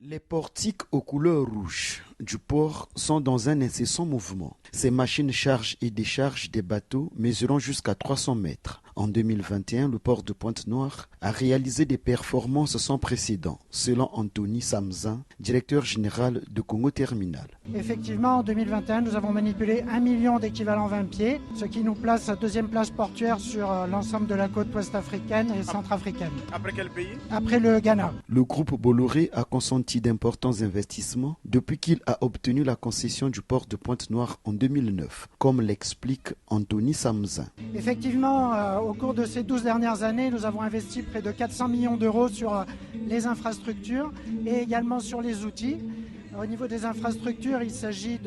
Les portiques aux couleurs rouges du port sont dans un incessant mouvement. Ces machines chargent et déchargent des bateaux mesurant jusqu'à 300 mètres. En 2021, le port de Pointe-Noire a réalisé des performances sans précédent, selon Anthony Samzin, directeur général de Congo Terminal. Effectivement, en 2021, nous avons manipulé 1 million d'équivalents 20 pieds, ce qui nous place à deuxième place portuaire sur l'ensemble de la côte ouest africaine et centrafricaine. Après quel pays? Après le Ghana. Le groupe Bolloré a consenti d'importants investissements depuis qu'il a obtenu la concession du port de Pointe-Noire en 2009, comme l'explique Anthony Samzin. Effectivement, au cours de ces 12 dernières années, nous avons investi près de 400 millions d'euros sur les infrastructures et également sur les outils. Au niveau des infrastructures, il s'agit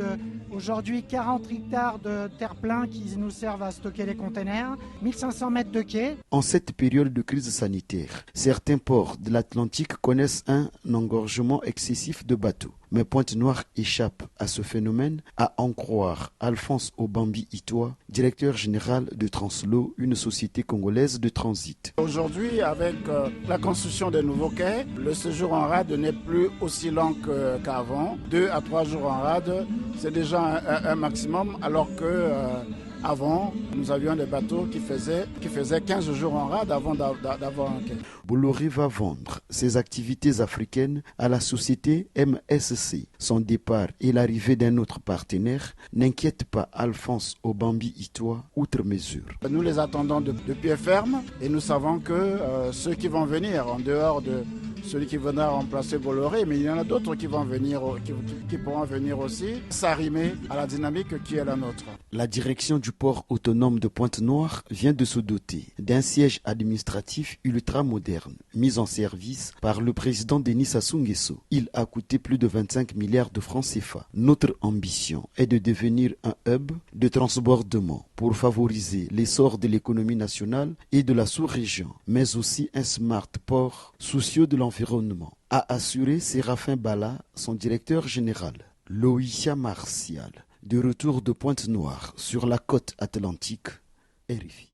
aujourd'hui 40 hectares de terre-plein qui nous servent à stocker les containers, 1500 mètres de quais. En cette période de crise sanitaire, certains ports de l'Atlantique connaissent un engorgement excessif de bateaux. Mais Pointe-Noire échappe à ce phénomène, à en croire Alphonse Obambi-Itoa, directeur général de Translo, une société congolaise de transit. Aujourd'hui, avec la construction des nouveaux quais, le séjour en rade n'est plus aussi long qu'avant. 2 à 3 jours en rade, c'est déjà un maximum, alors que avant, nous avions des bateaux qui faisaient 15 jours en rade avant d'avoir un quai. Bolloré va vendre ses activités africaines à la société MSC. Son départ et l'arrivée d'un autre partenaire n'inquiètent pas Alphonse Obambi-Itoa outre mesure. Nous les attendons de pied ferme et nous savons que ceux qui vont venir, en dehors de celui qui viendra remplacer Bolloré, mais il y en a d'autres qui vont venir, qui pourront venir aussi s'arrimer à la dynamique qui est la nôtre. La direction du port autonome de Pointe-Noire vient de se doter d'un siège administratif ultra-moderne, mis en service par le président Denis Sassou Nguesso. Il a coûté plus de 25 milliards de francs CFA. Notre ambition est de devenir un hub de transbordement pour favoriser l'essor de l'économie nationale et de la sous-région, mais aussi un smart port soucieux de l'environnement, a assuré Séraphin Bala, son directeur général. Loïcia Martial, de retour de Pointe-Noire sur la côte atlantique, RFI.